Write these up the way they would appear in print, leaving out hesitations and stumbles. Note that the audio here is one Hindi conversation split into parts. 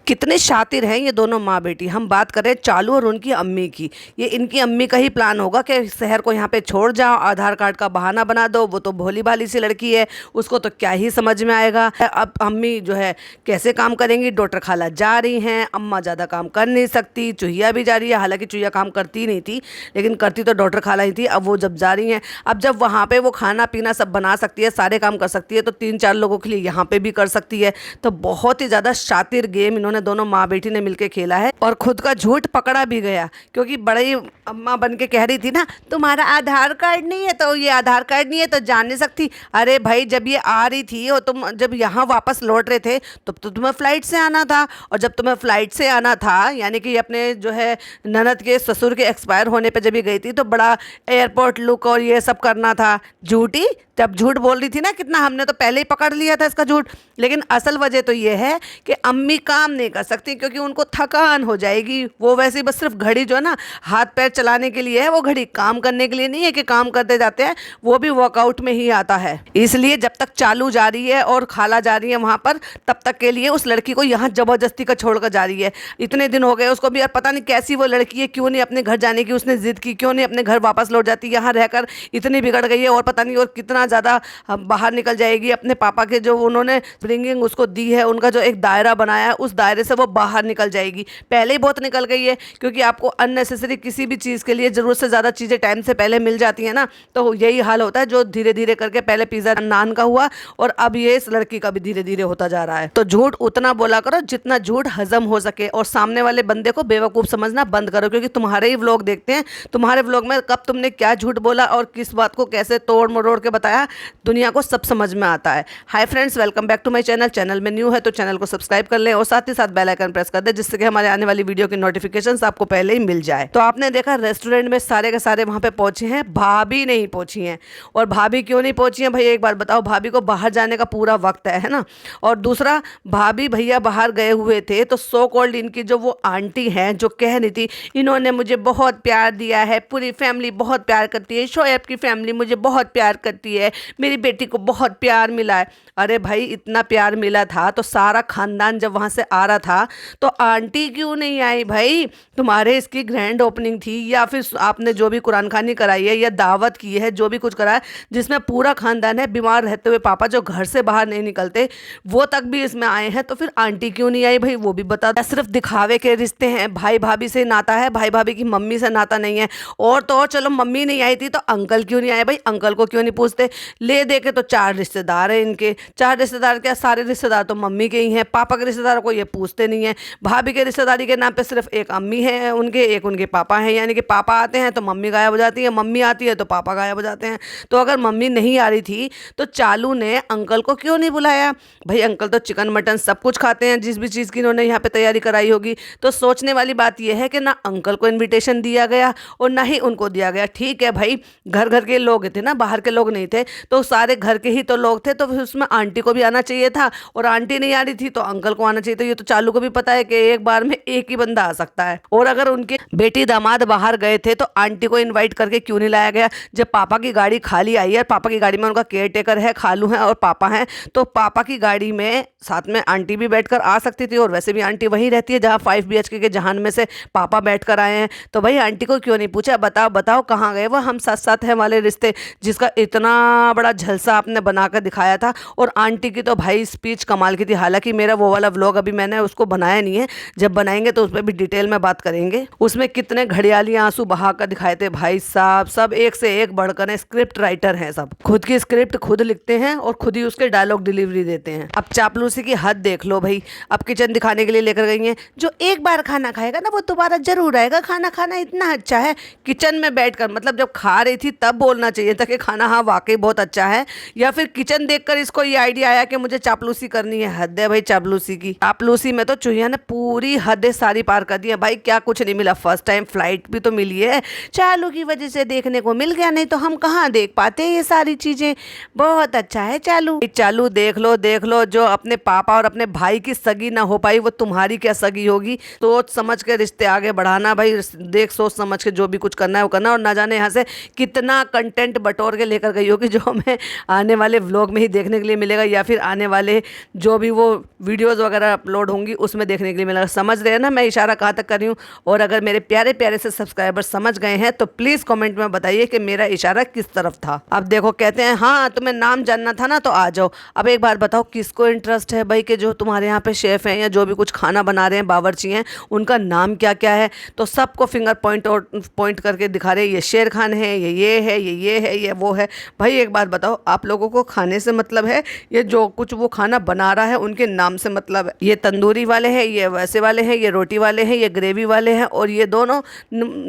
कितने शातिर हैं ये दोनों माँ बेटी। हम बात कर रहे हैं चालू और उनकी अम्मी की। ये इनकी अम्मी का ही प्लान होगा कि शहर को यहाँ पे छोड़ जाओ, आधार कार्ड का बहाना बना दो। वो तो भोली भाली सी लड़की है, उसको तो क्या ही समझ में आएगा। अब अम्मी जो है कैसे काम करेंगी। डॉक्टर खाला जा रही हैं, अम्मा ज़्यादा काम कर नहीं सकती, चूहिया भी जा रही है। हालांकि चूहिया काम करती नहीं थी, लेकिन करती तो डॉक्टर खाला ही थी। अब वो जब जा रही हैं, अब जब वहाँ पे वो खाना पीना सब बना सकती है, सारे काम कर सकती है, तो 3-4 लोगों के लिए यहाँ पे भी कर सकती है। तो बहुत ही ज़्यादा शातिर गेम इन्होंने दोनों माँ बेटी ने मिलकर खेला है। और खुद का झूठ पकड़ा भी गया, क्योंकि बड़ी अम्मा बन के कह रही थी ना, तुम्हारा आधार कार्ड नहीं है तो ये आधार कार्ड नहीं है तो जान नहीं सकती। अरे भाई, जब ये आ रही थी और तुम जब यहाँ वापस लौट रहे थे तो तुम्हें फ्लाइट से आना था। और जब तुम्हें फ्लाइट से आना था, यानी कि अपने जो है ननद के ससुर के एक्सपायर होने पे जब ये गई थी, तो बड़ा एयरपोर्ट लुक और ये सब करना था। झूठी, जब झूठ बोल रही थी ना कितना, हमने तो पहले ही पकड़ लिया था इसका झूठ। लेकिन असल वजह तो ये है कि अम्मी काम नहीं कर सकती, क्योंकि उनको थकान हो जाएगी। वो वैसे बस सिर्फ घड़ी जो है ना हाथ पैर चलाने के लिए है, वो घड़ी काम करने के लिए नहीं है कि काम करते जाते हैं। वो भी वर्कआउट में ही आता है। इसलिए जब तक चालू जा रही है और खाला जा रही है वहाँ पर, तब तक के लिए उस लड़की को यहाँ जबरदस्ती का छोड़कर जा रही है। इतने दिन हो गए उसको भी, यार पता नहीं कैसी वो लड़की है, क्यों नहीं अपने घर जाने की उसने जिद की, क्यों नहीं अपने घर वापस लौट जाती। यहाँ रहकर इतनी बिगड़ गई है और पता नहीं और कितना ज़्यादा बाहर निकल जाएगी। अपने पापा के जो उन्होंने ब्रिंगिंग उसको दी है, उनका जो एक दायरा बनाया है, उस दायरे से वो बाहर निकल जाएगी। पहले ही बहुत निकल गई है, क्योंकि आपको अननेसेसरी किसी भी चीज़ के लिए ज़रूरत से ज़्यादा चीज़ें टाइम से पहले मिल जाती हैं ना, तो यही हाल होता है जो धीरे धीरे करके पहले पिज़्ज़ा नान का हुआ और अब ये इस लड़की का भी धीरे धीरे होता जा रहा है। तो झूठ उतना बोला करो जितना झूठ हजम हो सके, और सामने वाले बंदे को बेवकूफ़ समझना बंद करो, क्योंकि तुम्हारे ही व्लॉग देखते हैं। तुम्हारे व्लॉग में कब तुमने क्या झूठ बोला और किस बात को कैसे तोड़ मरोड़ के बताया, दुनिया को सब समझ में आता है। Hi friends, welcome back to my channel. Channel में न्यू है तो चैनल को सब्सक्राइब कर लें और साथ ही साथ बेल आइकन प्रेस कर दें, जिससे कि हमारे आने वाली वीडियो की नोटिफिकेशंस आपको पहले ही मिल जाए। तो आपने देखा रेस्टोरेंट में सारे के सारे वहां पे पहुंचे हैं, भाभी नहीं पहुंची हैं। और भाभी क्यों नहीं पहुंची हैं भाई, एक बार बताओ। भाभी को बाहर जाने का पूरा वक्त है ना। और दूसरा, भाभी भैया बाहर गए हुए थे, तो सो कॉल्ड इनकी जो वो आंटी हैं जो कह रही थी, इन्होंने मुझे बहुत प्यार दिया है, पूरी फैमिली बहुत प्यार करती है, शोएब की फैमिली मुझे बहुत प्यार करती है, मेरी बेटी को बहुत प्यार मिला है। अरे भाई, इतना प्यार मिला था तो सारा खानदान जब वहां से आ रहा था तो आंटी क्यों नहीं आई भाई। तुम्हारे इसकी ग्रैंड ओपनिंग थी, या फिर आपने जो भी कुरान खानी कराई है या दावत की है, जो भी कुछ करा है, जिसमें पूरा खानदान है, बीमार रहते हुए पापा जो घर से बाहर नहीं निकलते, वो तक भी इसमें आए हैं, तो फिर आंटी क्यों नहीं आई भाई, वो भी बता। सिर्फ दिखावे के रिश्ते हैं, भाई भाभी से नाता है, भाई भाभी की मम्मी से नाता नहीं है। और तो और चलो मम्मी नहीं आई थी तो अंकल क्यों नहीं आए भाई, अंकल को क्यों नहीं पूछते। ले दे के तो 4 रिश्तेदार हैं इनके, 4 रिश्तेदार क्या, सारे रिश्तेदार तो मम्मी के ही हैं। पापा के रिश्तेदारों को ये पूछते नहीं है। भाभी के रिश्तेदारी के नाम पे सिर्फ एक अम्मी है उनके, एक उनके पापा हैं। यानी कि पापा आते हैं तो मम्मी गायब हो जाती है, मम्मी आती है तो पापा गायब हो जाते हैं। तो अगर मम्मी नहीं आ रही थी तो चालू ने अंकल को क्यों नहीं बुलाया भाई। अंकल तो चिकन मटन सब कुछ खाते हैं, जिस भी चीज़ की इन्होंने यहाँ पे तैयारी कराई होगी। तो सोचने वाली बात यह है कि ना अंकल को इन्विटेशन दिया गया और ना ही उनको दिया गया। ठीक है भाई, घर घर के लोग थे ना, बाहर के लोग नहीं थे, तो सारे घर के ही तो लोग थे, तो फिर उसमें आंटी को भी आना चाहिए था। और आंटी नहीं आ रही थी तो अंकल को आना चाहिए। तो ये तो चालू को भी पता है कि एक बार में एक ही बंदा आ सकता है। और अगर उनके बेटी दामाद बाहर गए थे तो आंटी को इनवाइट करके क्यों नहीं लाया गया। जब पापा की गाड़ी खाली आई है, पापा की गाड़ी में उनका केयर टेकर है, खालू है और पापा हैं, तो पापा की गाड़ी में साथ में आंटी भी बैठकर आ सकती थी। और वैसे भी आंटी वहीं रहती है जहाँ 5 BHK के जहान में से पापा बैठकर आए हैं। तो भाई आंटी को क्यों नहीं पूछा, बताओ बताओ कहाँ गए वो हम साथ साथ हैं वाले रिश्ते, जिसका इतना बड़ा झलसा आपने बनाकर दिखाया था। और आंटी की तो भाई स्पीच कमाल की थी। हालांकि मेरा वो वाला व्लॉग अभी मैंने उसको बनाया नहीं है, जब बनाएंगे तो उस पर भी डिटेल में बात करेंगे। उसमें कितने घड़ियाली आंसू बहाकर दिखाए थे भाई साहब, सब एक से एक बढ़कर स्क्रिप्ट राइटर हैं, सब खुद की स्क्रिप्ट खुद लिखते हैं और खुद ही उसके डायलॉग डिलीवरी देते हैं। अब चापलूसी की हद देख लो भाई। अब किचन दिखाने के लिए लेकर गई हैं, जो एक बार खाना खाएगा ना वो दोबारा जरूर आएगा। खाना खाना इतना अच्छा है, किचन में बैठकर, मतलब जब खा रही थी तब बोलना चाहिए था कि खाना हाँ वाकई बहुत अच्छा है, या फिर किचन देखकर इसको ये आइडिया आया कि मुझे चापलूसी करनी है। हद है भाई चापलूसी की। चापलूसी में तो चूहिया ने पूरी हदें सारी पार कर दी है भाई। क्या कुछ नहीं मिला, फर्स्ट टाइम फ्लाइट भी तो मिली है, चालू की वजह से देखने को मिल गया, नहीं तो हम कहाँ देख पाते ये सारी चीजें। बहुत अच्छा है चालू। चालू देख लो, जो अपने पापा और अपने भाई की सगी ना हो पाई, वो तुम्हारी क्या सगी होगी। सोच समझ के रिश्ते आगे बढ़ाना भाई, देख सोच समझ के जो भी कुछ करना है वो करना। और ना जाने यहाँ से कितना कंटेंट बटोर के लेकर गई होगी भी जो हमें आने वाले व्लॉग में ही देखने के लिए मिलेगा, या फिर आने वाले जो भी वो वीडियोज़ वगैरह अपलोड होंगी उसमें देखने के लिए मिलेगा। समझ रहे हैं ना मैं इशारा कहाँ तक कर रही हूँ? और अगर मेरे प्यारे प्यारे से सब्सक्राइबर समझ गए हैं तो प्लीज़ कमेंट में बताइए कि मेरा इशारा किस तरफ था। अब देखो कहते हैं हाँ तुम्हें नाम जानना था ना तो आ जाओ। अब एक बात बताओ, किसको इंटरेस्ट है भाई कि जो तुम्हारे यहाँ पे शेफ़ हैं या जो भी कुछ खाना बना रहे हैं, बावर्ची हैं, उनका नाम क्या क्या है? तो सबको फिंगर पॉइंट करके दिखा रहे हैं, ये शेर खान है, ये है, ये है, ये वो है। भाई एक बात बताओ, आप लोगों को खाने से मतलब है, ये जो कुछ वो खाना बना रहा है उनके नाम से मतलब है? ये तंदूरी वाले हैं, ये वैसे वाले हैं, ये रोटी वाले हैं, ये ग्रेवी वाले हैं, और ये दोनों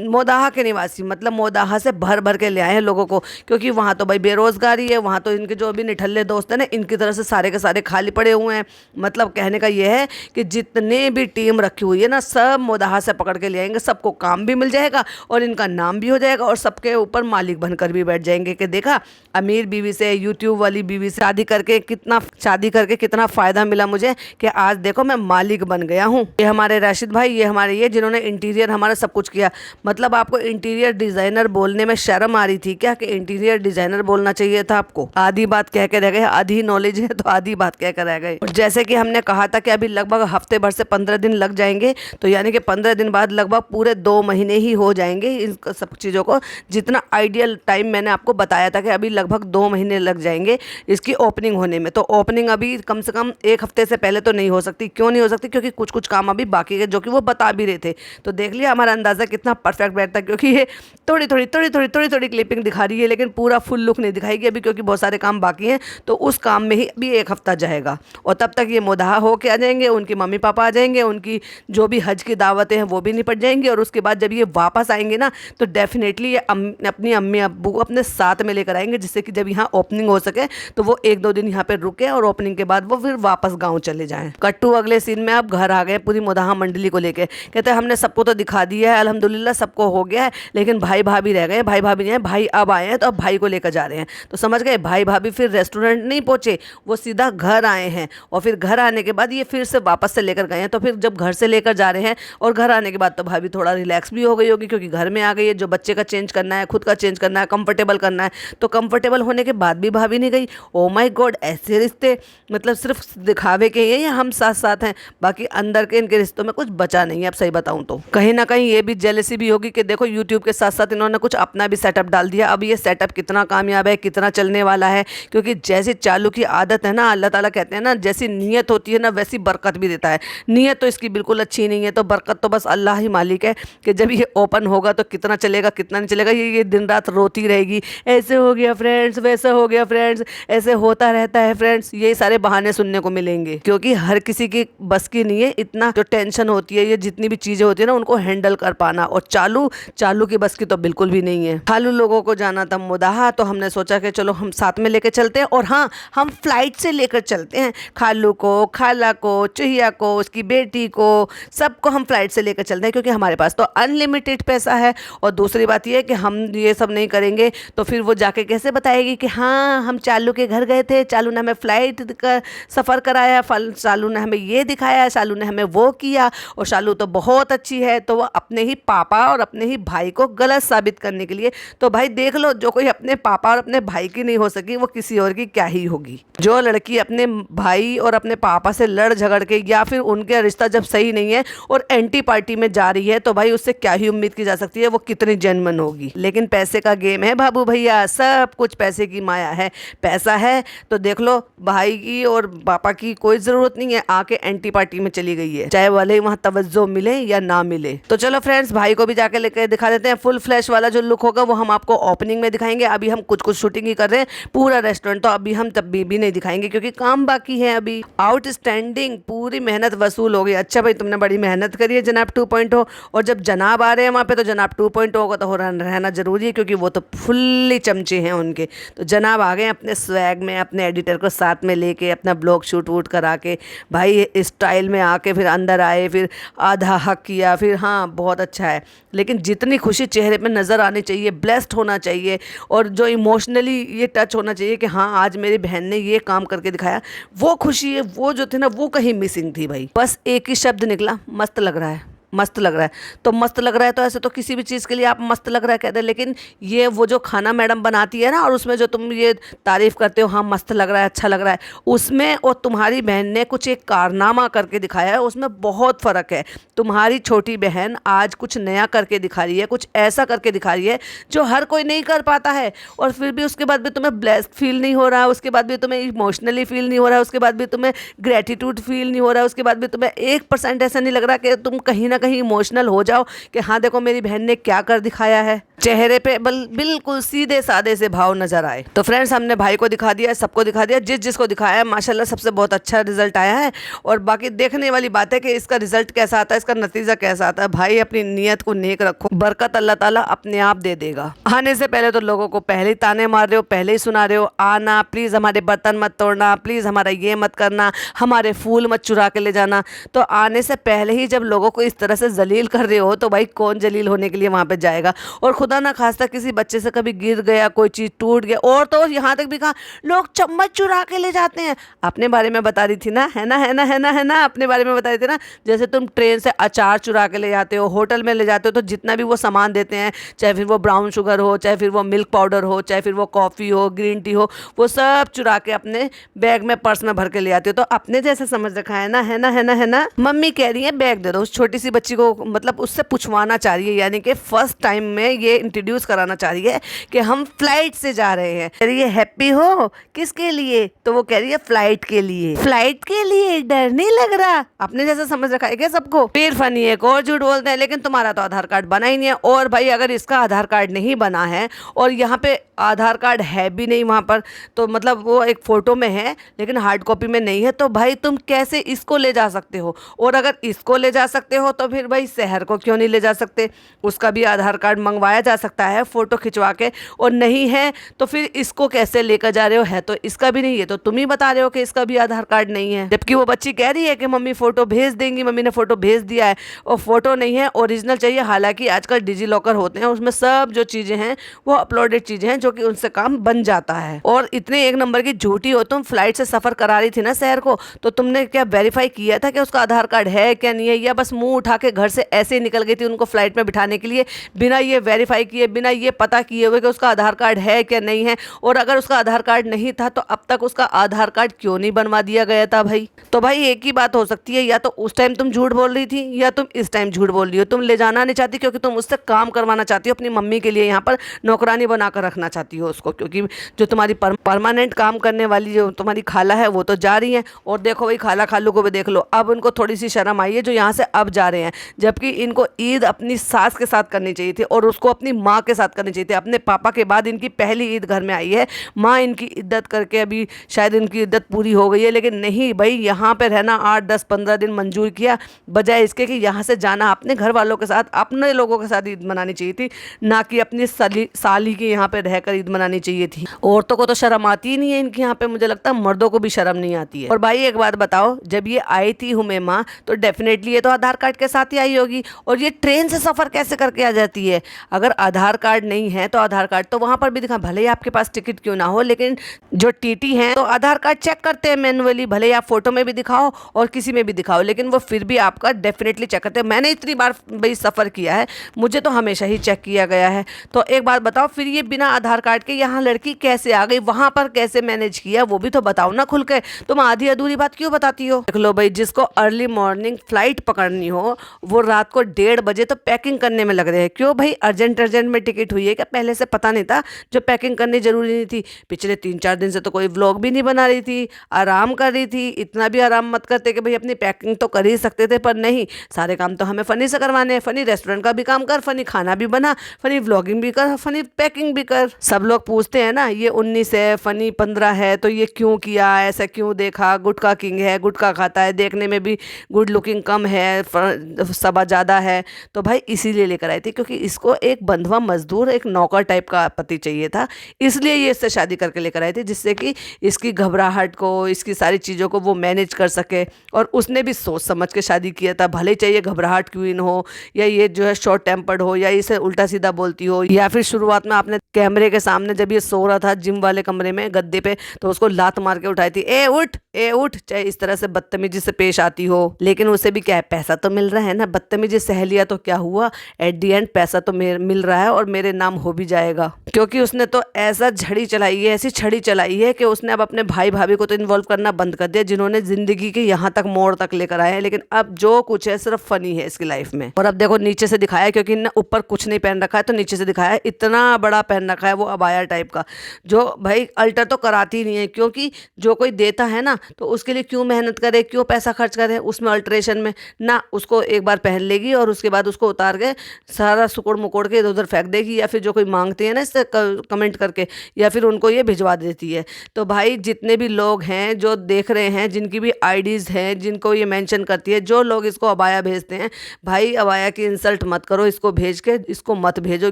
मोदाहा के निवासी, मतलब मोदाहा से भर भर के ले आए हैं लोगों को, क्योंकि वहाँ तो भाई बेरोजगारी है, वहाँ तो इनके जो भी निठल्ले दोस्त हैं ना, इनकी तरह से सारे के सारे खाली पड़े हुए हैं। मतलब कहने का ये है कि जितने भी टीम रखी हुई है ना, सब मोदाहा से पकड़ के ले आएंगे, सबको काम भी मिल जाएगा और इनका नाम भी हो जाएगा और सबके ऊपर मालिक बनकर भी बैठ जाएंगे कि देखा अमीर बीवी से, यूट्यूब वाली बीवी से शादी करके कितना फ़ायदा मिला मुझे कि आज देखो मैं मालिक बन गया हूँ। ये हमारे राशिद भाई, ये हमारे ये जिन्होंने इंटीरियर हमारा सब कुछ किया। मतलब आपको इंटीरियर डिज़ाइनर बोलने में शर्म आ रही थी क्या कि इंटीरियर डिज़ाइनर बोलना चाहिए था आपको? आधी बात कह के रह गए, आधी नॉलेज है तो आधी बात कह कर रह गए। और जैसे कि हमने कहा था कि अभी लगभग हफ्ते भर से 15 दिन लग जाएंगे, तो यानी कि 15 दिन बाद लगभग पूरे 2 महीने ही हो जाएंगे इन सब चीज़ों को। जितना आइडियल टाइम मैंने आपको बताया था कि अभी लगभग 2 महीने लग जाएंगे इसकी ओपनिंग होने में, तो ओपनिंग अभी कम से कम 1 हफ्ते से पहले तो नहीं हो सकती। क्यों नहीं हो सकती? क्योंकि कुछ कुछ काम अभी बाकी है जो कि वो बता भी रहे थे। तो देख लिया हमारा अंदाज़ा कितना परफेक्ट बैठता, क्योंकि ये थोड़ी थोड़ी क्लिपिंग दिखा रही है लेकिन पूरा फुल लुक नहीं दिखाएगी अभी, क्योंकि बहुत सारे काम बाकी हैं। तो उस काम में ही अभी 1 हफ्ता जाएगा और तब तक ये मुदाहा होके आ जाएंगे, उनके मम्मी पापा आ जाएंगे, उनकी जो भी हज की दावतें हैं वो भी निपट जाएंगी। और उसके बाद जब ये वापस आएंगे ना तो डेफिनेटली ये अपनी अम्मी अब्बू को अपने साथ में लेकर आएंगे, जिससे कि जब यहाँ ओपनिंग हो सके तो वो 1-2 दिन यहाँ पे रुके और ओपनिंग के बाद वो फिर वापस गाँव चले जाएँ। कट्टू अगले सीन में अब घर आ गए पूरी मुदाहा मंडली को लेके। कहते हैं हमने सबको तो दिखा दिया है, अल्हम्दुलिल्लाह सबको हो गया है, लेकिन भाई भाभी रह गए। भाई भाभी नहीं है, भाई अब आए हैं तो अब भाई को लेकर जा रहे हैं। तो समझ गए, भाई भाभी फिर रेस्टोरेंट नहीं पहुंचे, वो सीधा घर आए हैं। और फिर घर आने के बाद ये फिर से वापस से लेकर गए हैं। तो फिर जब घर से लेकर जा रहे हैं और घर आने के बाद तो भाभी थोड़ा रिलैक्स भी हो गई होगी, क्योंकि घर में आ गई है, जो बच्चे का चेंज करना है, खुद का चेंज करना है, कंफर्टेबल करना है। तो कंफर्टेबल होने के बाद भी भाभी नहीं गई। ओ माय गॉड, ऐसे रिश्ते मतलब सिर्फ दिखावे के ही या हम साथ साथ हैं, बाकी अंदर के इनके रिश्तों में कुछ बचा नहीं है। अब सही बताऊं तो कहीं ना कहीं ये भी जेलसी भी होगी कि देखो यूट्यूब के साथ साथ इन्होंने कुछ अपना भी सेटअप डाल दिया। अब ये सेटअप कितना कामयाब है, कितना चलने वाला है, क्योंकि जैसे चालू की आदत है ना, अल्लाह ताला कहते हैं ना जैसी नीयत होती है ना वैसी बरकत भी देता है। नीयत तो इसकी बिल्कुल अच्छी नहीं है, तो बरकत तो बस अल्लाह ही मालिक है कि जब ये ओपन होगा तो कितना चलेगा कितना नहीं चलेगा। ये दिन रात रोती रहेगी, ऐसे हो गया फ्रेंड्स, वैसा हो गया फ्रेंड्स, ऐसे होता रहता है फ्रेंड्स। ये सारे बहाने सुनने को मिलेंगे, क्योंकि हर किसी की बस की नहीं है इतना जो टेंशन होती है, ये जितनी भी चीज़ें होती है ना उनको हैंडल कर पाना। और चालू की बस की तो बिल्कुल भी नहीं है। खालू लोगों को जाना था मुदाहा, तो हमने सोचा कि चलो हम साथ में लेकर चलते हैं। और हाँ, हम फ्लाइट से लेकर चलते हैं खालू को, खाला को, चुहिया को, उसकी बेटी को, सबको हम फ्लाइट से लेकर चलते हैं, क्योंकि हमारे पास तो अनलिमिटेड पैसा है। और दूसरी बात ये है कि हम ये सब नहीं करेंगे तो फिर वो जाके कैसे बताएगी कि हाँ हम चालू के घर गए थे, चालू ने हमें फ्लाइट का सफ़र कराया, चालू ने हमें ये दिखाया, चालू ने हमें वो किया, और चालू तो बहुत अच्छी है। तो वो अपने ही पापा और अपने ही भाई को गलत साबित करने के लिए, तो भाई देख लो, जो कोई अपने पापा और अपने भाई की नहीं हो सकी वो किसी और की क्या ही होगी। जो लड़की अपने भाई और अपने पापा से लड़ झगड़ के या फिर उनका रिश्ता जब सही नहीं है और एंटी पार्टी में जा रही है, तो भाई उससे क्या ही उम्मीद की जा सकती है, वो कितनी जेन्युइन होगी। लेकिन पैसे का गेम है बाबू भैया, सब कुछ पैसे की माया है। पैसा है तो देख लो, भाई की और पापा की कोई ज़रूरत नहीं है, आके एंटी पार्टी में चली गई है, चाहे वाले वहाँ तवज्जो मिले या ना मिले। तो चलो फ्रेंड्स, भाई को भी जाके लेकर दिखा देते हैं। फुल फ्लैश वाला जो लुक होगा वो हम आपको ओपनिंग में दिखाएंगे। अभी हम कुछ शूटिंग ही कर रहे हैं, पूरा रेस्टोरेंट तो अभी हम तब भी नहीं दिखाएंगे, क्योंकि काम बाकी है अभी। आउटस्टैंडिंग, पूरी मेहनत वसूल हो गई। अच्छा भाई, तुमने बड़ी मेहनत करी है जनाब 2.0। और जब जनाब आ रहे हैं वहाँ पे तो जनाब 2.0 का तो रहना जरूरी है, क्योंकि वो तो फुल्ली चमचे हैं उनके। तो जनाब आ गए अपने स्वैग में, अपने एडिटर को साथ में लेके, अपना ब्लॉग शूट वूट करा के भाई स्टाइल में आके फिर अंदर आए, फिर आधा हक किया, फिर हाँ बहुत अच्छा है। लेकिन जितनी खुशी चेहरे पे नज़र आनी चाहिए, ब्लेस्ड होना चाहिए, और जो इमोशनली ये टच होना चाहिए कि हाँ आज मेरी बहन ने ये काम करके दिखाया, वो खुशी है, वो जो थी ना वो कहीं मिसिंग थी भाई। बस एक ही शब्द निकला, मस्त लग रहा है। मस्त लग रहा है। तो मस्त लग रहा है तो ऐसे तो किसी भी चीज़ के लिए आप मस्त लग रहा है कहते हैं, लेकिन ये वो जो खाना मैडम बनाती है ना, और उसमें जो तुम ये तारीफ करते हो, हाँ मस्त लग रहा है, अच्छा लग रहा है, उसमें और तुम्हारी बहन ने कुछ एक कारनामा करके दिखाया है, उसमें बहुत फ़र्क है। तुम्हारी छोटी बहन आज कुछ नया करके दिखा रही है, कुछ ऐसा करके दिखा रही है जो हर कोई नहीं कर पाता है, और फिर भी उसके बाद भी तुम्हें ब्लेस्ड फील नहीं हो रहा है, उसके बाद भी तुम्हें इमोशनली फील नहीं हो रहा है, उसके बाद भी तुम्हें ग्रेटिट्यूड फील नहीं हो रहा है, उसके बाद भी तुम्हें 1% ऐसा नहीं लग रहा कि तुम कहीं ना कहीं इमोशनल हो जाओ कि हाँ देखो मेरी बहन ने क्या कर दिखाया है। चेहरे पे बिल्कुल सीधे सादे से भाव नजर आए। तो फ्रेंड्स, हमने भाई को दिखा दिया, सबको दिखा दिया, जिसको दिखाया है माशाल्लाह सबसे बहुत अच्छा रिजल्ट आया है। और बाकी देखने वाली बात है कि इसका रिजल्ट कैसा आता है, इसका नतीजा कैसा आता है। भाई अपनी नीयत को नेक रखो, बरकत अल्लाह ताला अपने आप दे देगा। आने से पहले तो लोगों को पहले ही ताने मार रहे हो, पहले ही सुना रहे हो, आना प्लीज़, हमारे बर्तन मत तोड़ना, प्लीज़ हमारा ये मत करना, हमारे फूल मत चुरा के ले जाना। तो आने से पहले ही जब लोगों को इस तरह से जलील कर रहे हो तो भाई कौन जलील होने के लिए वहाँ पे जाएगा। और खुदा ना खास्ता किसी बच्चे से कभी गिर गया, कोई चीज़ टूट गया, और तो यहाँ तक भी कहा लोग चम्मच चुरा के ले जाते हैं। अपने बारे में बता रही थी ना, है ना, है ना, है ना, है ना, अपने बारे में बता रही थी ना। जैसे तुम ट्रेन से अचार चुरा के ले जाते हो, होटल में ले जाते हो, तो जितना भी वो सामान देते हैं, चाहे फिर वो ब्राउन शुगर हो, चाहे फिर वो मिल्क पाउडर हो, चाहे फिर वो कॉफ़ी हो, ग्रीन टी हो, वो सब चुरा के अपने बैग में, पर्स में भर के ले आते हो। तो अपने जैसे समझ रखा है ना, है ना, है ना, है ना। मम्मी कह रही है बैग दे दो उस छोटी सी बच्ची को, मतलब उससे पूछवाना चाह रही है, यानी कि फर्स्ट टाइम में ये इंट्रोड्यूस कराना चाह रही है कि हम फ्लाइट से जा रहे हैं। कह रही है हैप्पी हो, किसके लिए? तो वो कह रही है फ्लाइट के लिए। फ्लाइट के लिए डर नहीं लग रहा? अपने जैसा समझ रखा है क्या सबको? फिर फनी एक और झूठ बोलते हैं, लेकिन तुम्हारा तो आधार कार्ड बना ही नहीं है। और भाई अगर इसका आधार कार्ड नहीं बना है और यहाँ पे आधार कार्ड है भी नहीं वहाँ पर, तो मतलब वो एक फ़ोटो में है लेकिन हार्ड कॉपी में नहीं है, तो भाई तुम कैसे इसको ले जा सकते हो? और अगर इसको ले जा सकते हो तो फिर भाई शहर को क्यों नहीं ले जा सकते? उसका भी आधार कार्ड मंगवाया जा सकता है फ़ोटो खिंचवा के, और नहीं है तो फिर इसको कैसे लेकर जा रहे हो? है तो इसका भी नहीं है, तो तुम ही बता रहे हो कि इसका भी आधार कार्ड नहीं है, जबकि वो बच्ची कह रही है कि मम्मी फ़ोटो भेज देंगी, मम्मी ने फ़ोटो भेज दिया है, और फ़ोटो नहीं है, ओरिजिनल चाहिए। हालांकि आजकल डिजी लॉकर होते हैं, उसमें सब जो चीज़ें हैं वो अपलोडेड चीज़ें हैं, जो कि उनसे काम बन जाता है। और इतने एक नंबर की झूठी हो तुम, फ्लाइट से सफ़र करा रही थी ना शहर को, तो तुमने क्या वेरीफाई किया था कि उसका आधार कार्ड है क्या नहीं है, या बस मुंह उठा के घर से ऐसे ही निकल गई थी उनको फ्लाइट में बिठाने के लिए, बिना ये वेरीफाई किए, बिना ये पता किए हुए कि उसका आधार कार्ड है क्या नहीं है? और अगर उसका आधार कार्ड नहीं था तो अब तक उसका आधार कार्ड क्यों नहीं बनवा दिया गया था भाई? तो भाई एक ही बात हो सकती है, या तो उस टाइम तुम झूठ बोल रही थी या तुम इस टाइम झूठ बोल रही हो। तुम ले जाना नहीं चाहती क्योंकि तुम उससे काम करवाना चाहती हो, अपनी मम्मी के लिए यहाँ पर नौकरानी बनाकर रखना चाहती हो उसको, क्योंकि जो तुम्हारी परमानेंट काम करने वाली जो तुम्हारी खाला है वो तो जा रही है। और देखो भाई खाला खालू को भी देख लो, अब उनको थोड़ी सी शर्म आई है जो यहाँ से अब जा रहे हैं, जबकि इनको ईद अपनी सास के साथ करनी चाहिए थी और उसको अपनी माँ के साथ करनी चाहिए थी। अपने पापा के बाद इनकी पहली ईद घर में आई है, माँ इनकी इद्दत करके अभी शायद इनकी इद्दत पूरी हो गई है, लेकिन नहीं भाई, यहाँ पे रहना 8, 10, 15 दिन मंजूर किया, बजाय इसके कि यहाँ से जाना अपने घर वालों के साथ, अपने लोगों के साथ ईद मनानी चाहिए थी, ना कि अपनी साली की यहाँ पे रहकर ईद मनानी चाहिए थी। औरतों को तो शर्म आती ही नहीं है इनके यहाँ पे, मुझे लगता है मर्दों को भी शर्म नहीं आती है। और भाई एक बात बताओ, जब ये आई थी हुमैमा तो डेफिनेटली ये तो आधार कार्ड के साथ ही आई होगी, और ये ट्रेन से सफ़र कैसे करके आ जाती है? अगर आधार कार्ड नहीं है तो आधार कार्ड तो वहाँ पर भी दिखा, भले ही आपके पास टिकट क्यों ना हो, लेकिन जो टीटी हैं तो आधार कार्ड चेक करते हैं मैनुअली, भले ही आप फोटो में भी दिखाओ और किसी में भी दिखाओ, लेकिन वो फिर भी आपका डेफिनेटली चेक करते हैं। मैंने इतनी बार भाई सफ़र किया है, मुझे तो हमेशा ही चेक किया गया है। तो एक बात बताओ, फिर ये बिना आधार कार्ड के यहाँ लड़की कैसे आ गई, वहाँ पर कैसे मैनेज किया, वो भी तो बताओ ना खुल के। तुम आधी अधूरी बात क्यों बताती हो? देख लो भाई, जिसको अर्ली मॉर्निंग फ्लाइट पकड़नी हो वो रात को 1:30 बजे तो पैकिंग करने में लग रहे हैं। क्यों भाई, अर्जेंट में टिकट हुई है क्या? पहले से पता नहीं था जो पैकिंग करनी जरूरी नहीं थी? पिछले 3-4 दिन से तो कोई व्लॉग भी नहीं बना रही थी, आराम कर रही थी। इतना भी आराम मत करते कि भाई अपनी पैकिंग तो कर ही सकते थे, पर नहीं, सारे काम तो हमें फ़नी से करवाने हैं। फ़नी रेस्टोरेंट का भी काम कर, फ़नी खाना भी बना, फ़नी व्लॉगिंग भी कर, फ़नी पैकिंग भी कर। सब लोग पूछते हैं ना, ये 19 है, फ़नी 15 है, तो ये क्यों किया, ऐसा क्यों देखा? गुटखा किंग है, गुटखा खाता है, देखने में भी गुड लुकिंग कम है, सभा ज़्यादा है, तो भाई इसीलिए लेकर आई थी, क्योंकि इसको एक बंधुआ मजदूर, एक नौकर टाइप का पति चाहिए था, इसलिए ये इससे शादी करके लेकर आई थी, जिससे कि इसकी घबराहट को, इसकी सारी चीज़ों को वो मैनेज कर सके। और उसने भी सोच समझ के शादी किया था, भले चाहिए घबराहट क्वीन हो, या ये जो है शॉर्ट टेम्पर्ड हो, या इसे उल्टा सीधा बोलती हो, या फिर शुरुआत में आपने कैमरे के सामने जब ये सो रहा था जिम वाले कमरे में गद्दे पे, तो उसको लात मार के उठाई थी, ए उठ, ए उठ, चाहे इस तरह से बदतमीजी से पेश आती हो। लेकिन उसे भी क्या है, पैसा तो मिल रहा है ना, बदतमीजी सह लिया तो क्या हुआ, एट दी एंड पैसा तो मिल रहा है और मेरे नाम हो भी जाएगा। क्योंकि उसने तो ऐसा झड़ी चलाई है, ऐसी छड़ी चलाई है कि उसने अब अपने भाई भाभी को तो इन्वॉल्व करना बंद कर दिया, जिन्होंने जिंदगी के यहाँ तक मोड़ तक लेकर आए हैं। लेकिन अब जो कुछ है सिर्फ फनी है इसकी लाइफ में। और अब देखो नीचे से दिखाया, क्योंकि इन्हें ऊपर कुछ नहीं पहन रखा है तो नीचे से दिखाया है, इतना बड़ा पहन रखा है वो अबाया टाइप का, जो भाई अल्टर तो कराती नहीं है। क्योंकि जो कोई देता है ना तो उसके लिए क्यों मेहनत करे, क्यों पैसा खर्च करे उसमें अल्ट्रेशन में ना। उसको एक बार पहन लेगी और उसके बाद उसको उतार के सारा सुकुड़ मुकोड़ के इधर उधर फेंक देगी, या फिर जो कोई मांगते हैं ना इससे कमेंट करके, या फिर उनको ये भिजवा देती है। तो भाई जितने भी लोग हैं जो देख रहे हैं, जिनकी भी आईडीज़ हैं, जिनको ये मेंशन करती है, जो लोग इसको अबाया भेजते हैं, भाई अबाया की इंसल्ट मत करो, इसको भेज के इसको मत भेजो,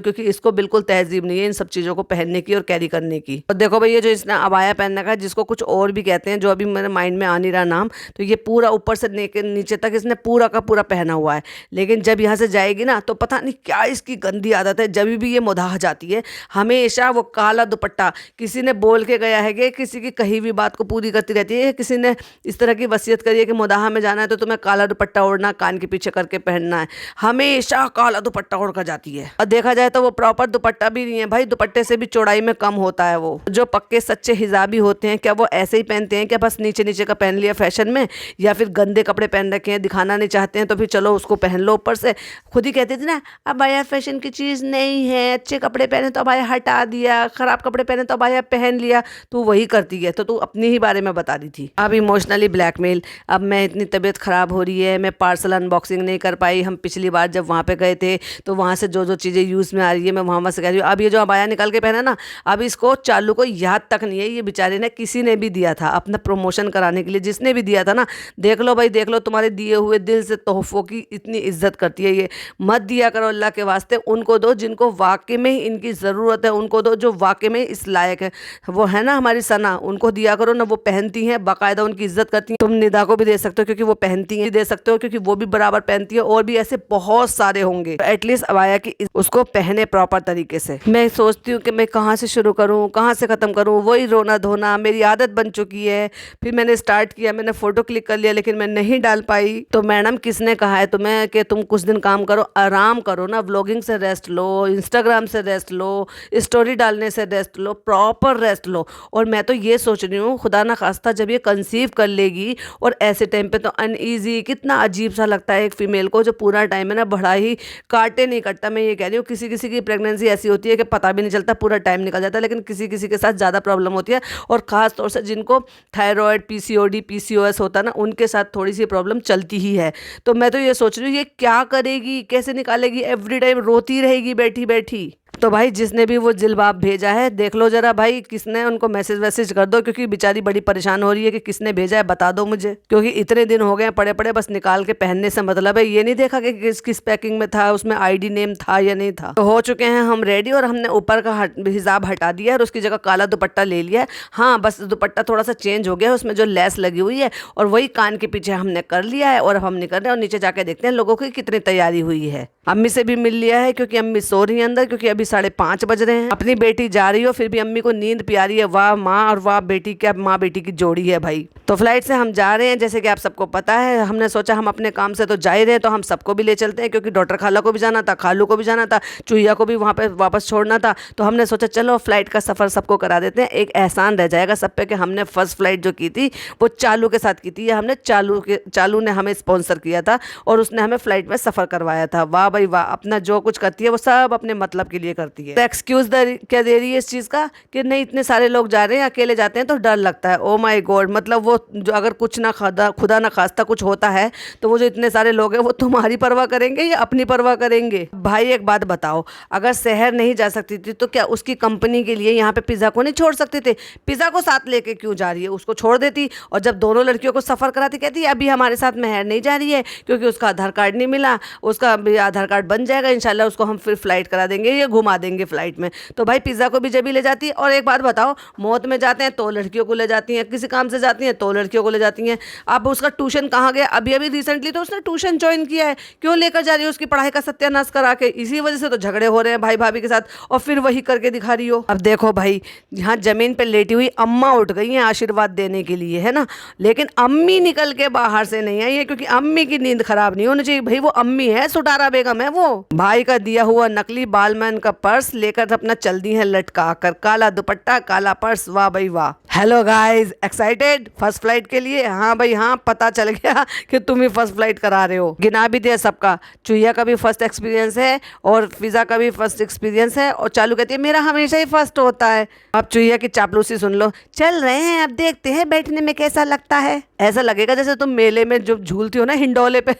क्योंकि इसको बिल्कुल तहजीब नहीं है इन सब चीज़ों को पहनने की और कैरी करने की। और देखो भाई ये जो इसने अबाया पहन रखा है, जिसको कुछ और भी कहते हैं, जो अभी मेरे माइंड में आ नहीं रहा नाम, तो ये पूरा ऊपर से नीचे तक इसने पूरा का पूरा पहना हुआ है। लेकिन जब यहाँ से जाएगी ना तो पता नहीं क्या इसकी गंदी आदत है, जब भी ये मुदाह जाती है हमेशा वो काला दुपट्टा, किसी ने बोल के गया है कि किसी की कही हुई बात को पूरी करती रहती है, किसी ने इस तरह की वसीयत करी है कि मुदाह में जाना है तो तुम्हें काला दुपट्टा ओढ़ना, कान के पीछे करके पहनना है, हमेशा काला दुपट्टा ओढ़ कर जाती है। और देखा जाए तो वो प्रॉपर दुपट्टा भी नहीं है भाई, दुपट्टे से भी चौड़ाई में कम होता है। वो जो पक्के सच्चे हिजाबी होते हैं, क्या वो ऐसे ही पहनते हैं क्या, बस नीचे नीचे का पहन लिया फैशन में, या फिर गंदे कपड़े पहन रखे हैं, दिखाना नहीं चाहते हैं तो फिर चलो उसको पहन लो। ऊपर से खुद ही कहते थे ना अबाया फैशन की चीज़ नहीं है, अच्छे कपड़े पहने तो अबाया हटा दिया, खराब कपड़े पहने तो अबाया पहन लिया। तू वही करती है, तो तू अपनी ही बारे में बता दी थी। अब इमोशनली ब्लैकमेल, अब मैं इतनी तबीयत ख़राब हो रही है, मैं पार्सल अनबॉक्सिंग नहीं कर पाई। हम पिछली बार जब वहाँ पे गए थे तो वहाँ से जो जो चीज़ें यूज़ में आ रही है मैं वहाँ से कह रही हूँ। अब ये जो अबाया निकाल के पहना ना, अब इसको चालू को याद तक नहीं है, ये बेचारे ने किसी ने भी दिया था अपना प्रमोशन कराने के लिए, जिसने भी दिया था ना, देख लो भाई देख लो, तुम्हारे दिए हुए दिल से तोहफ़ों की इतनी इज्जत करती है ये। मत दिया करो अल्लाह के वास्ते, उनको दो जिनको वाकई में इनकी ज़रूरत है, उनको दो जो वाकई में इस लायक है। वो है ना हमारी सना, उनको दिया करो ना, वो पहनती हैं बाकायदा, उनकी इज्जत करती हैं। तुम निदा को भी दे सकते हो क्योंकि वो पहनती हैं, दे सकते हो क्योंकि वो भी बराबर पहनती है, और भी ऐसे बहुत सारे होंगे। तो एटलीस्ट अबाया की उसको पहने प्रॉपर तरीके से। मैं सोचती हूँ कि मैं कहाँ से शुरू करूँ, कहाँ से ख़त्म करूँ, वही रोना धोना मेरी आदत बन चुकी है। फिर मैंने स्टार्ट किया, मैंने फ़ोटो क्लिक कर लिया, लेकिन मैं नहीं डाल पाई। तो मैडम किसने कहा है तुम्हें कि तुम कुछ दिन काम करो, आराम करो ना, व्लॉगिंग से रेस्ट लो, इंस्टाग्राम से रेस्ट लो, स्टोरी डालने से रेस्ट लो, प्रॉपर रेस्ट लो। और मैं तो ये सोच रही हूँ खुदा ना खास्ता जब ये कंसीव कर लेगी और ऐसे टाइम पे तो अनईजी, कितना अजीब सा लगता है एक फीमेल को, जो पूरा टाइम है ना बड़ा ही काटे नहीं कटता। मैं ये कह रही हूँ किसी किसी की प्रेगनेंसी ऐसी होती है कि पता भी नहीं चलता, पूरा टाइम निकल जाता है, लेकिन किसी किसी के साथ ज़्यादा प्रॉब्लम होती है। और ख़ास तौर से जिनको थायराइड, पीसीओडी, पीसीओएस होता है ना, उनके साथ थोड़ी सी प्रॉब्लम चलती ही है। तो मैं तो ये सोच रही हूँ ये क्या करेगी, कैसे निकालेगी, एवरी टाइम रोती रहेगी बैठी बैठी। तो भाई जिसने भी वो जिलबाब भेजा है देख लो जरा भाई किसने, उनको मैसेज वैसेज कर दो, क्योंकि बेचारी बड़ी परेशान हो रही है कि किसने भेजा है, बता दो मुझे। क्योंकि इतने दिन हो गए पड़े पड़े, बस निकाल के पहनने से मतलब है। ये नहीं देखा कि किस किस पैकिंग में था, उसमें आईडी नेम था या नहीं था। तो हो चुके हैं हम रेडी, और हमने ऊपर का हिजाब हटा दिया और उसकी जगह काला दुपट्टा ले लिया है। हाँ बस दुपट्टा थोड़ा सा चेंज हो गया है, उसमें जो लेस लगी हुई है, और वही कान के पीछे हमने कर लिया है। और अब हम निकल रहे हैं और नीचे जाके देखते हैं लोगों की कितनी तैयारी हुई है। अम्मी से भी मिल लिया है क्योंकि अम्मी सो रही है अंदर, क्योंकि अभी 5:30 बज रहे हैं। अपनी बेटी जा रही हो फिर भी अम्मी को नींद प्यारी है। वाह माँ और वाह बेटी, क्या माँ बेटी की जोड़ी है भाई। तो फ्लाइट से हम जा रहे हैं, जैसे कि आप सबको पता है। हमने सोचा हम अपने काम से तो जा ही रहे हैं तो हम सबको भी ले चलते हैं, क्योंकि डॉक्टर खाला को भी जाना था, खालू को भी जाना था, चुहिया को भी वहाँ पे वापस छोड़ना था। तो हमने सोचा चलो फ्लाइट का सफ़र सबको करा देते हैं, एक एहसान रह जाएगा सब पे कि हमने फर्स्ट फ्लाइट जो की थी वो चालू के साथ की थी। हमने चालू ने हमें स्पॉन्सर किया था और उसने हमें फ्लाइट में सफ़र करवाया था। वाह भाई वाह, अपना जो कुछ करती है वो सब अपने मतलब के लिए करती है। तो एक्सक्यूज़ क्या दे रही है इस चीज़ का कि नहीं इतने सारे लोग जा रहे हैं, अकेले जाते हैं तो डर लगता है। ओ माय गॉड, मतलब वो जो अगर कुछ ना खुदा ना खास्ता कुछ होता है तो वो जो इतने सारे लोग हैं वो तुम्हारी परवाह करेंगे या अपनी परवाह करेंगे। भाई एक बात बताओ, अगर शहर नहीं जा सकती थी तो क्या उसकी कंपनी के लिए यहाँ पे पिज़्ज़ा को नहीं छोड़ सकते थे? पिज़्ज़ा को साथ लेके क्यों जा रही है? उसको छोड़ देती, और जब दोनों लड़कियों को सफ़र कराती कहती अभी हमारे साथ मेहर नहीं जा रही है क्योंकि उसका आधार कार्ड नहीं मिला, उसका आधार कार्ड बन जाएगा इंशाल्लाह, उसको हम फिर फ्लाइट करा देंगे, ये घुमा घुमा देंगे फ्लाइट में। तो भाई पिज़्ज़ा को भी जब भी ले जाती है। और एक बात बताओ, मौत में जाते हैं तो लड़कियों को ले जाती हैं, किसी काम से जाती हैं तो लड़कियों को ले जाती हैं। अब उसका ट्यूशन कहाँ गया? अभी अभी रिसेंटली तो उसने ट्यूशन ज्वाइन किया है, क्यों लेकर जा रही है उसकी पढ़ाई का सत्यानाश करा के? इसी वजह से तो झगड़े हो रहे हैं भाई भाभी के साथ, और फिर वही करके दिखा रही हो। अब देखो भाई, यहाँ जमीन पे लेटी हुई अम्मा उठ गई हैं आशीर्वाद देने के लिए, है ना, लेकिन अम्मी निकल के बाहर से नहीं आई है, क्योंकि अम्मी की नींद खराब नहीं होनी चाहिए भाई। वो अम्मी है, सुटारा बेगम है वो। भाई का दिया हुआ नकली बालमैन का पर्स लेकर अपना चल दी है लटका कर, काला दुपट्टा काला पर्स, वाह भाई वाह। Hello guys, excited first flight के लिए? हाँ भाई हाँ, पता चल गया कि तुम ही फर्स्ट फ्लाइट करा रहे हो। गिना भी दिया सबका, चुहिया का भी फर्स्ट एक्सपीरियंस है और फिजा का भी फर्स्ट एक्सपीरियंस है, और चालू कहती है मेरा हमेशा ही फर्स्ट होता है। अब चुहिया की चापलूसी सुन लो। चल रहे हैं, अब देखते हैं बैठने में कैसा लगता है। ऐसा लगेगा जैसे तुम मेले में जो झूलती हो ना हिंडोले पे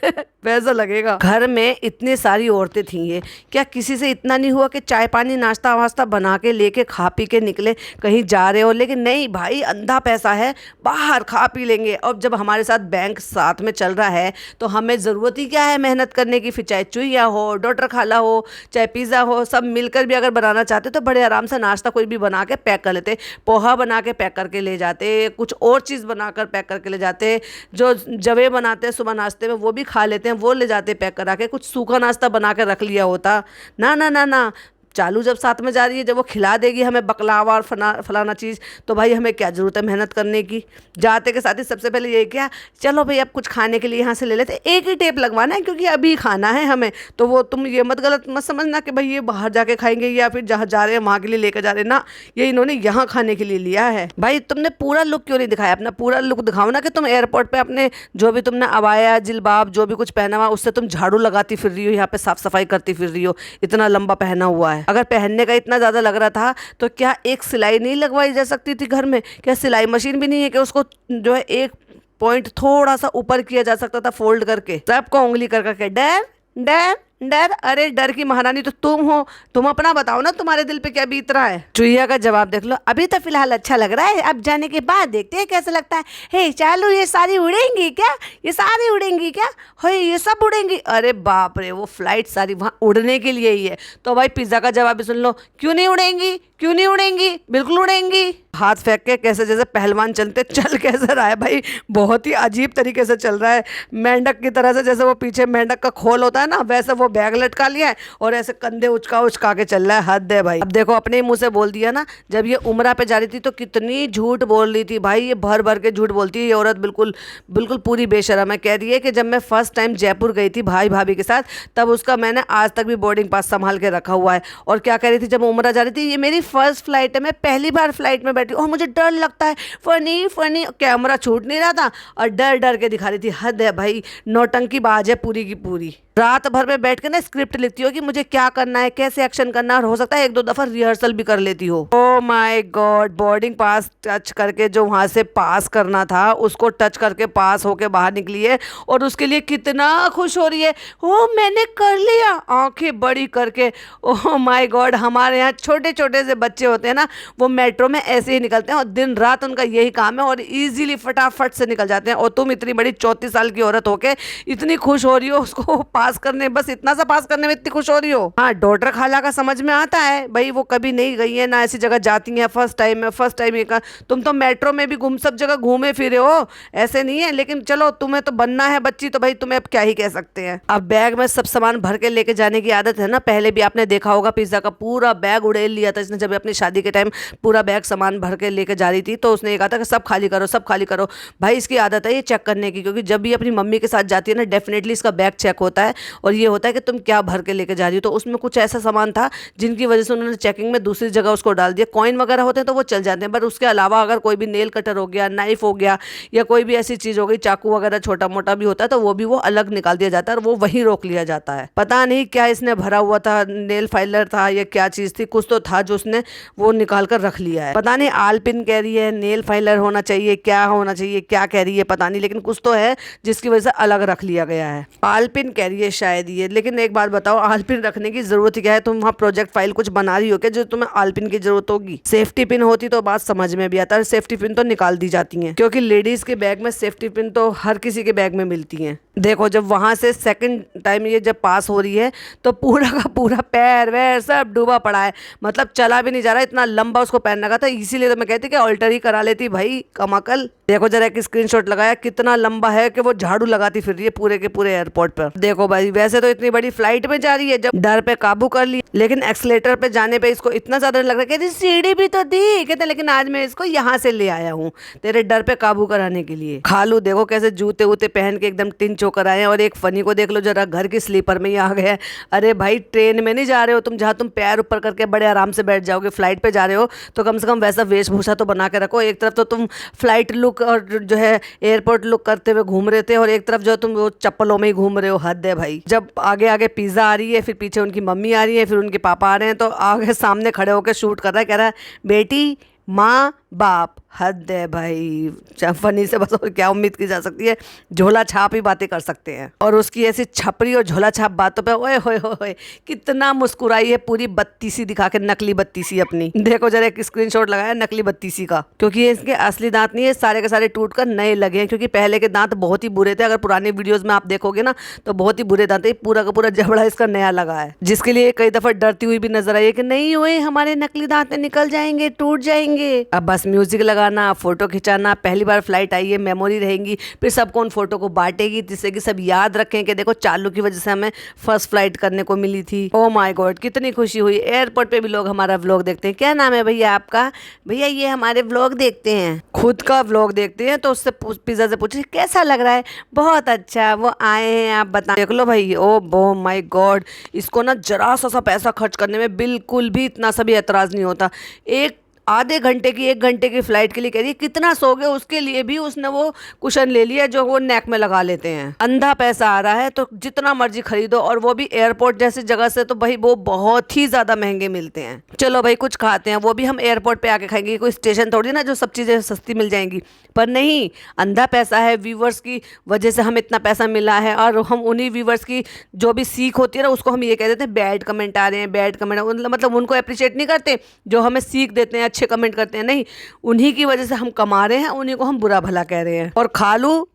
वैसा लगेगा। घर में इतनी सारी औरतें थी, ये क्या किसी से इतना नहीं हुआ कि चाय पानी नाश्ता वास्ता बना के लेके खा पी के निकले कहीं जा रहे हो? लेकिन नहीं भाई, अंधा पैसा है, बाहर खा पी लेंगे। और जब हमारे साथ बैंक साथ में चल रहा है तो हमें ज़रूरत ही क्या है मेहनत करने की? फिर चाहे चुहिया हो, डॉक्टर खाला हो, चाहे पिज़्ज़ा हो, सब मिलकर भी अगर बनाना चाहते तो बड़े आराम से नाश्ता कोई भी बना के पैक कर लेते। पोहा बना के पैक करके ले जाते, कुछ और चीज़ बनाकर पैक करके ले जाते, जो जवे बनाते हैं सुबह नाश्ते में वो भी खा लेते हैं, वो ले जाते पैक करा के। कुछ सूखा नाश्ता बना के रख लिया होता। ना ना ना ना, चालू जब साथ में जा रही है, जब वो खिला देगी हमें बकलावा और फलाना चीज़, तो भाई हमें क्या ज़रूरत है मेहनत करने की? जाते के साथ ही सबसे पहले ये क्या, चलो भाई अब कुछ खाने के लिए यहाँ से ले लेते, एक ही टेप लगवाना है क्योंकि अभी खाना है हमें। तो वो तुम ये मत गलत मत समझना कि भाई ये बाहर जाके खाएंगे या फिर जहाँ जा रहे हैं वहाँ के लिए लेकर जा रहे हैं, ना, ये इन्होंने यहाँ खाने के लिए लिया है। भाई तुमने पूरा लुक क्यों नहीं दिखाया? अपना पूरा लुक दिखाओ ना, कि तुम एयरपोर्ट पर अपने जो भी तुमने अबाया जिलबाब जो भी कुछ पहना हुआ उससे तुम झाड़ू लगाती फिर रही हो, यहाँ पे साफ सफाई करती फिर रही हो, इतना लंबा पहना हुआ है। अगर पहनने का इतना ज़्यादा लग रहा था तो क्या एक सिलाई नहीं लगवाई जा सकती थी घर में? क्या सिलाई मशीन भी नहीं है कि उसको जो है एक पॉइंट थोड़ा सा ऊपर किया जा सकता था फोल्ड करके? सबको उंगली कर करके डर डर डर। अरे डर की महारानी तो तुम हो, तुम अपना बताओ ना, तुम्हारे दिल पे क्या बीत रहा है? चुहिया का जवाब देख लो। अभी तो फिलहाल अच्छा लग रहा है, अब जाने के बाद देखते हैं कैसा लगता है। हे चालू, ये सारी उड़ेंगी क्या? ये सारी उड़ेंगी क्या? हे ये सब उड़ेंगी? अरे बाप रे, वो फ्लाइट सारी वहाँ उड़ने के लिए ही है। तो भाई पिज्ज़ा का जवाब भी सुन लो। क्यों नहीं उड़ेंगी? क्यों नहीं उड़ेंगी? बिल्कुल उड़ेंगी। हाथ फेंक के कैसे जैसे पहलवान चलते, चल कैसे रहा है भाई, बहुत ही अजीब तरीके से चल रहा है, मेंढक की तरह से। जैसे वो पीछे मेंढक का खोल होता है ना, वैसे वो बैग लटका लिया है और ऐसे कंधे उचका उचका के चल रहा है। हद है भाई। अब देखो अपने ही मुंह से बोल दिया ना, जब ये उमरा पे जा रही थी तो कितनी झूठ बोल रही थी भाई, ये भर भर के झूठ बोलती है ये औरत, बिल्कुल बिल्कुल पूरी बेशर्म है। कह रही है कि जब मैं फर्स्ट टाइम जयपुर गई थी भाई भाभी के साथ, तब उसका मैंने आज तक भी बोर्डिंग पास संभाल के रखा हुआ है। और क्या कह रही थी जब उमरा जा रही थी, ये मेरी फर्स्ट फ्लाइट है, मैं पहली बार फ्लाइट में बैठी और मुझे डर लगता है, फनी फनी। कैमरा छूट नहीं रहा था और डर डर के दिखा रही थी। हद है भाई, नौटंकी बाज है पूरी की पूरी। रात भर में बैठ के ना स्क्रिप्ट लिखती हो कि मुझे क्या करना है, कैसे एक्शन करना है, और हो सकता है एक दो दफा रिहर्सल भी कर लेती हो। Oh my God, boarding pass touch करके जो वहां से पास करना था उसको टच करके पास होके बाहर निकली है और उसके लिए कितना खुश हो रही है। ओ मैंने कर लिया, आंखें बड़ी करके। ओह माय गॉड, हमारे यहाँ छोटे छोटे से बच्चे होते हैं ना, वो मेट्रो में ऐसे ही निकलते हैं और दिन रात उनका यही काम है और इजीली फटाफट से निकल जाते हैं। और तुम इतनी बड़ी 34 साल की औरत होके इतनी खुश हो रही हो उसको पास करने, बस इतना सा पास करने में इतनी खुश हो रही हो। हाँ, डॉक्टर खाला का समझ में आता है भाई, वो कभी नहीं गई है ना ऐसी जगह जाती है, फर्स्ट टाइम है, फर्स्ट टाइम का। तुम तो मेट्रो में भी सब जगह घूमे फिरे हो, ऐसे नहीं है। लेकिन चलो, तुम्हें तो बनना है बच्ची, तो भाई तुम्हें अब क्या ही कह सकते हैं। अब बैग में सब सामान भर के लेके जाने की आदत है ना, पहले भी आपने देखा होगा पिज्जा का पूरा बैग उड़ेल लिया था इसने, जब अपनी शादी के टाइम पूरा बैग सामान भर के लेके जा रही थी तो उसने ये कहा था कि सब खाली करो, सब खाली करो। भाई इसकी आदत है ये चेक करने की, क्योंकि जब भी अपनी मम्मी के साथ जाती है ना, डेफिनेटली इसका बैग चेक होता है और ये होता है कि तुम क्या भर के लेके जा रही हो। तो उसमें कुछ ऐसा सामान था जिनकी वजह से उन्होंने चेकिंग में दूसरी जगह उसको डाल दिया। कॉइन वगैरह होते हैं तो वो चल जाते हैं, पर उसके अलावा अगर कोई भी नेल कटर हो गया, नाइफ हो गया, या कोई भी ऐसी चीज़ हो गई, चाकू वगैरह छोटा मोटा भी होता है, तो वो भी वो अलग निकाल दिया जाता है और वो वहीं रोक लिया जाता है। पता नहीं क्या इसने भरा हुआ था, नेल फाइलर था या क्या चीज़ थी, कुछ तो था जो उसने वो निकाल कर रख लिया है। पता नहीं आलपिन कह रही है, नेल फाइलर होना चाहिए, क्या होना चाहिए, क्या कह रही है पता नहीं, लेकिन कुछ तो है जिसकी वजह से अलग रख लिया गया है। आलपिन कह रही है शायद ये। लेकिन एक बात बताओ, आलपिन रखने की जरूरत क्या है? तुम वहाँ प्रोजेक्ट फाइल कुछ बना रही हो क्या जो तुम्हें आलपिन की जरूरत होगी? सेफ्टी पिन होती तो बात समझ में भी आता है, सेफ्टी पिन तो निकाल दी जाती है, क्योंकि लेडीज के बैग में सेफ्टी पिन तो हर किसी के बैग में मिलती है। देखो जब वहां से सेकंड टाइम ये जब पास हो रही है तो पूरा का पूरा पैर वैर सब डूबा पड़ा है, मतलब चला भी नहीं जा रहा, इतना लंबा उसको पहन लगा था। इसीलिए तो मैं कहती कि ऑल्टर ही करा लेती भाई, कमाकल। देखो जरा एक स्क्रीनशॉट लगाया, कितना लंबा है कि वो झाड़ू लगाती फिर रही है पूरे के पूरे एयरपोर्ट पर। देखो भाई वैसे तो इतनी बड़ी फ्लाइट में जा रही है, जब डर पे काबू कर ली, लेकिन एक्सलेटर पे जाने पे इसको इतना ज्यादा लग रहा है, कहती सीढ़ी भी तो दी, कहते लेकिन आज मैं इसको यहाँ से ले आया हूँ तेरे डर पे काबू कराने के लिए। खालू देखो कैसे जूते वूते पहन के एकदम टिन चोकर आए हैं, और एक फनी को देख लो जरा, घर की स्लीपर में ही आ गए। अरे भाई ट्रेन में नहीं जा रहे हो तुम जहाँ तुम पैर ऊपर करके बड़े आराम से बैठ जाओगे, फ्लाइट पे जा रहे हो तो कम से कम वैसा वेशभूषा तो बना के रखो। एक तरफ तो तुम फ्लाइट लुक और जो है एयरपोर्ट लुक करते हुए घूम रहे थे, और एक तरफ जो तुम वो चप्पलों में ही घूम रहे हो, हद है भाई। जब आगे आगे पिज्जा आ रही है, फिर पीछे उनकी मम्मी आ रही है, फिर उनके पापा आ रहे हैं, तो आगे सामने खड़े होकर शूट कर रहा है, कह रहा है बेटी माँ बाप, हद है भाई। फनी से बस और क्या उम्मीद की जा सकती है, झोला छाप ही बातें कर सकते हैं। और उसकी ऐसी छपरी और झोला छाप बातों पे ओए होए होए कितना मुस्कुराई है, पूरी बत्तीसी दिखा के, नकली बत्तीसी अपनी। देखो जरा एक स्क्रीनशॉट लगाया नकली बत्तीसी का, क्योंकि ये इसके असली दांत नहीं है, सारे के सारे टूट कर नए लगे हैं, क्योंकि पहले के दांत बहुत ही बुरे थे। अगर पुरानी वीडियोज में आप देखोगे ना तो बहुत ही बुरे दांत है, पूरा का पूरा जबड़ा इसका नया लगा है, जिसके लिए कई दफा डरती हुई भी नजर आई है कि नहीं हुए हमारे नकली दांत निकल जाएंगे, टूट जाएंगे। अब बस म्यूजिक लगाना, फोटो खिंचाना, पहली बार फ्लाइट आई है, मेमोरी रहेंगी, फिर सबको उन फोटो को बांटेगी जिससे कि सब याद रखें कि देखो चालू की वजह से हमें फर्स्ट फ्लाइट करने को मिली थी। ओ माय गॉड कितनी खुशी हुई। एयरपोर्ट पे भी लोग हमारा व्लॉग देखते हैं। क्या नाम है भैया आपका? भैया ये हमारे व्लॉग देखते हैं, खुद का व्लॉग देखते हैं। तो उससे पिज्जा से पूछे कैसा लग रहा है? बहुत अच्छा, वो आए हैं आप बता। देख लो भाई, ओ माय गॉड, इसको ना जरा सा पैसा खर्च करने में बिल्कुल भी इतना सा भी एतराज नहीं होता। एक आधे घंटे की, 1 घंटे की फ्लाइट के लिए कह रही है, कितना सोगे उसके लिए भी उसने वो कुशन ले लिया जो वो नेक में लगा लेते हैं। अंधा पैसा आ रहा है तो जितना मर्जी खरीदो, और वो भी एयरपोर्ट जैसी जगह से, तो भाई वो बहुत ही ज्यादा महंगे मिलते हैं। चलो भाई कुछ खाते हैं, वो भी हम एयरपोर्ट पे आके खाएंगे, कोई स्टेशन थोड़ी ना जो सब चीजें सस्ती मिल जाएंगी। पर नहीं, अंधा पैसा है, व्यूवर्स की वजह से हमें इतना पैसा मिला है, और हम उन्हीं व्यूवर्स की जो भी सीख होती है ना उसको हम ये कह देते हैं बैड कमेंट आ रहे हैं, बैड कमेंट, मतलब उनको अप्रिशिएट नहीं करते जो हमें सीख देते हैं, अच्छे कमेंट करते हैं। नहीं, उन्हीं की वजह से हम कमा रहे हैं, उन्हीं को हम बुरा भला कह रहे हैं। और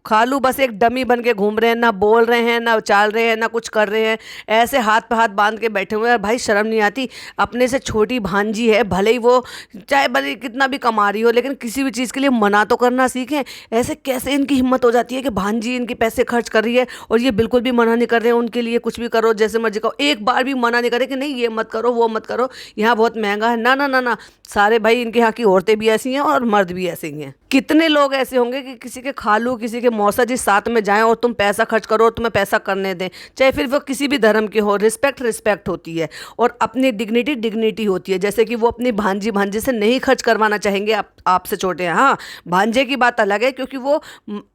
खालू बस एक डमी बन के घूम रहे हैं, ना बोल रहे हैं, ना चाल रहे हैं, ना कुछ कर रहे हैं, ऐसे हाथ पे हाथ बांध के बैठे हुए हैं। भाई शर्म नहीं आती? अपने से छोटी भांजी है, भले ही वो चाहे भले कितना भी कमा रही हो, लेकिन किसी भी चीज़ के लिए मना तो करना सीखें। ऐसे कैसे इनकी हिम्मत हो जाती है कि भांजी इनके पैसे खर्च कर रही है और ये बिल्कुल भी मना नहीं कर रहे हैं उनके लिए, कुछ भी करो जैसे मर्जी करो, एक बार भी मना नहीं करे कि नहीं ये मत करो वो मत करो, यहाँ बहुत महंगा है। ना ना ना ना, सारे भाई इनके यहाँ की औरतें भी ऐसी हैं और मर्द भी ऐसे ही हैं। कितने लोग ऐसे होंगे कि किसी के खालू किसी के मौसा जी साथ में जाएं और तुम पैसा खर्च करो और तुम्हें पैसा करने दें, चाहे फिर वो किसी भी धर्म के हो। रिस्पेक्ट होती है और अपनी डिग्निटी होती है। जैसे कि वो अपनी भांजे से नहीं खर्च करवाना चाहेंगे, आपसे छोटे हैं। हाँ, भांजे की बात अलग है क्योंकि वो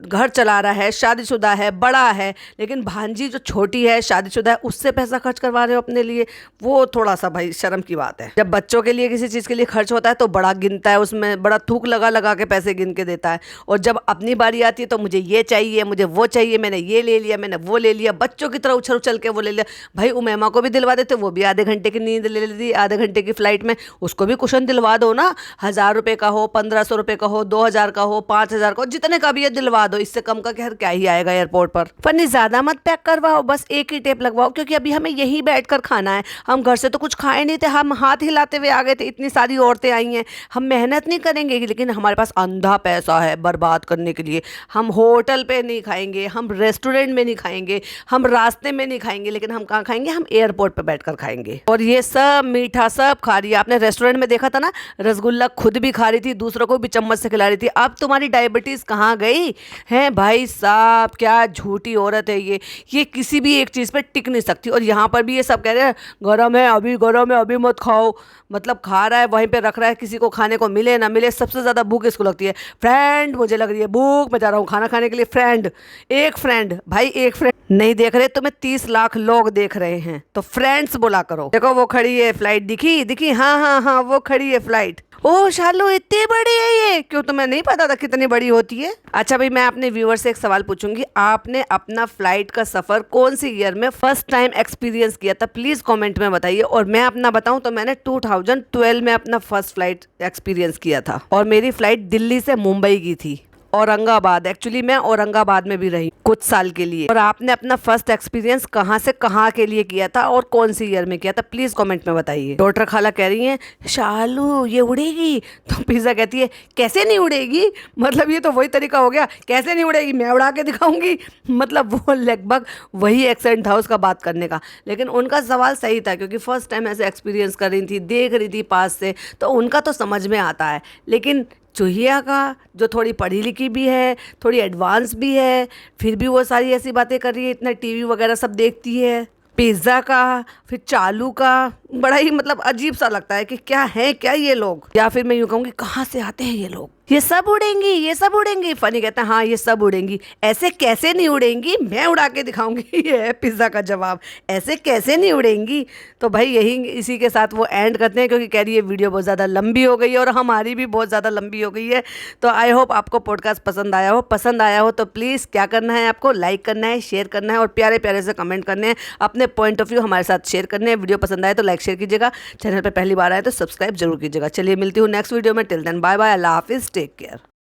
घर चला रहा है, शादीशुदा है, बड़ा है, लेकिन भांजी जो छोटी है, शादीशुदा है, उससे पैसा खर्च करवा रहे हो अपने लिए, वो थोड़ा सा भाई शर्म की बात है। जब बच्चों के लिए किसी चीज़ के लिए खर्च होता है तो बड़ा गिनता है, उसमें बड़ा थूक लगा के पैसे गिन के देता है, और जब अपनी बारी आती है तो मुझे ये चाहिए, मुझे वो चाहिए, मैंने ये ले लिया, मैंने वो ले लिया, बच्चों की तरह उछल के वो ले लिया। भाई उमैमा को भी दिलवा देते, वो भी आधे घंटे की नींद ले लेती, आधे घंटे की फ्लाइट में, उसको भी कुशन दिलवा दो ना। 1000 रुपये का हो, 1500 रुपये का हो, 2000 का हो, 5000 का हो, जितने का भी है दिलवा दो। इससे कम का खैर क्या ही आएगा एयरपोर्ट पर। फनी ज्यादा मत पैक करवाओ, बस एक ही टेप लगवाओ, क्योंकि अभी हमें यही बैठकर खाना है। हम घर से तो कुछ खाए नहीं थे, हम हाथ हिलाते हुए आ गए थे, इतनी सारी औरतें आई हैं, हम मेहनत नहीं करेंगे, लेकिन हमारे पास अंधा पैसा है बर्बाद करने के लिए। हम होटल पे नहीं खाएंगे, हम रेस्टोरेंट में नहीं खाएंगे, हम रास्ते में नहीं खाएंगे, लेकिन हम कहाँ खाएंगे? हम एयरपोर्ट पे बैठकर खाएंगे। और ये सब मीठा सब खा रही है। आपने रेस्टोरेंट में देखा था ना, रसगुल्ला खुद भी खा रही थी, दूसरों को भी चम्मच से खिला रही थी। अब तुम्हारी डायबिटीज कहाँ गई है भाई साहब? क्या झूठी औरत है ये किसी भी एक चीज़ पे टिक नहीं सकती। और यहाँ पर भी ये सब कह रहे हैं गरम है अभी मत खाओ, मतलब खा रहा है वहीं पे रख रहा है, किसी को खाने को मिले ना मिले। सबसे ज़्यादा भूख इसको लगती है। फ्रेंड मुझे लग रही है भूख, मैं जा रहा हूँ खाना खाने के लिए। फ्रेंड एक फ्रेंड नहीं देख रहे तुम्हें, 30 लाख लोग देख रहे हैं, तो फ्रेंड्स बोला करो। देखो वो खड़ी है फ्लाइट, दिखी हाँ वो खड़ी है फ्लाइट। ओह शालू इतनी बड़ी है ये, क्यों तुम्हें नहीं पता था कितनी बड़ी होती है? अच्छा भाई, मैं अपने व्यूअर से एक सवाल पूछूंगी, आपने अपना फ्लाइट का सफर कौन सी ईयर में फर्स्ट टाइम एक्सपीरियंस किया था? प्लीज कमेंट में बताइए। और मैं अपना बताऊं तो मैंने 2012 में अपना फर्स्ट फ्लाइट एक्सपीरियंस किया था, और मेरी फ्लाइट दिल्ली से मुंबई की थी। औरंगाबाद। एक्चुअली मैं औरंगाबाद में भी रही कुछ साल के लिए। और आपने अपना फर्स्ट एक्सपीरियंस कहाँ से कहाँ के लिए किया था और कौन सी ईयर में किया था, प्लीज कमेंट में बताइए। डॉक्टर खाला कह रही हैं शालू ये उड़ेगी, तो पिज्जा कहती है कैसे नहीं उड़ेगी। मतलब ये तो वही तरीका हो गया, कैसे नहीं उड़ेगी, मैं उड़ा के दिखाऊंगी। मतलब वो लगभग वही एक्सेंट था उसका बात करने का। लेकिन उनका सवाल सही था, क्योंकि फर्स्ट टाइम ऐसे एक्सपीरियंस कर रही थी, देख रही थी पास से, तो उनका तो समझ में आता है। लेकिन चूहिया का, जो थोड़ी पढ़ी लिखी भी है, थोड़ी एडवांस भी है, फिर भी वो सारी ऐसी बातें कर रही है, इतना टीवी वगैरह सब देखती है। पिज्ज़ा का, फिर चालू का, बड़ा ही मतलब अजीब सा लगता है कि क्या है क्या ये लोग, या फिर मैं यूँ कहूँगी कहाँ से आते हैं ये लोग। ये सब उड़ेंगी, ये सब उड़ेंगी। फनी कहता है हाँ ये सब उड़ेंगी। ऐसे कैसे नहीं उड़ेंगी, मैं उड़ा के दिखाऊंगी। ये है पिज़्ज़ा का जवाब, ऐसे कैसे नहीं उड़ेंगी। तो भाई यही इसी के साथ वो एंड करते हैं, क्योंकि कह रही है वीडियो बहुत ज़्यादा लंबी हो गई है और हमारी भी बहुत ज़्यादा लंबी हो गई है। तो आई होप आपको पॉडकास्ट पसंद आया हो। पसंद आया हो तो प्लीज़ क्या करना है, आपको लाइक करना है, शेयर करना है और प्यारे प्यारे से कमेंट करने हैं, अपने पॉइंट ऑफ व्यू हमारे साथ शेयर करने हैं। वीडियो पसंद आए तो लाइक शेयर कीजिएगा, चैनल पर पहली बार आए तो सब्सक्राइब जरूर कीजिएगा। चलिए मिलती हूँ नेक्स्ट वीडियो में। टिल देन बाय बाय, अल्लाह हाफिज़, टेक केयर।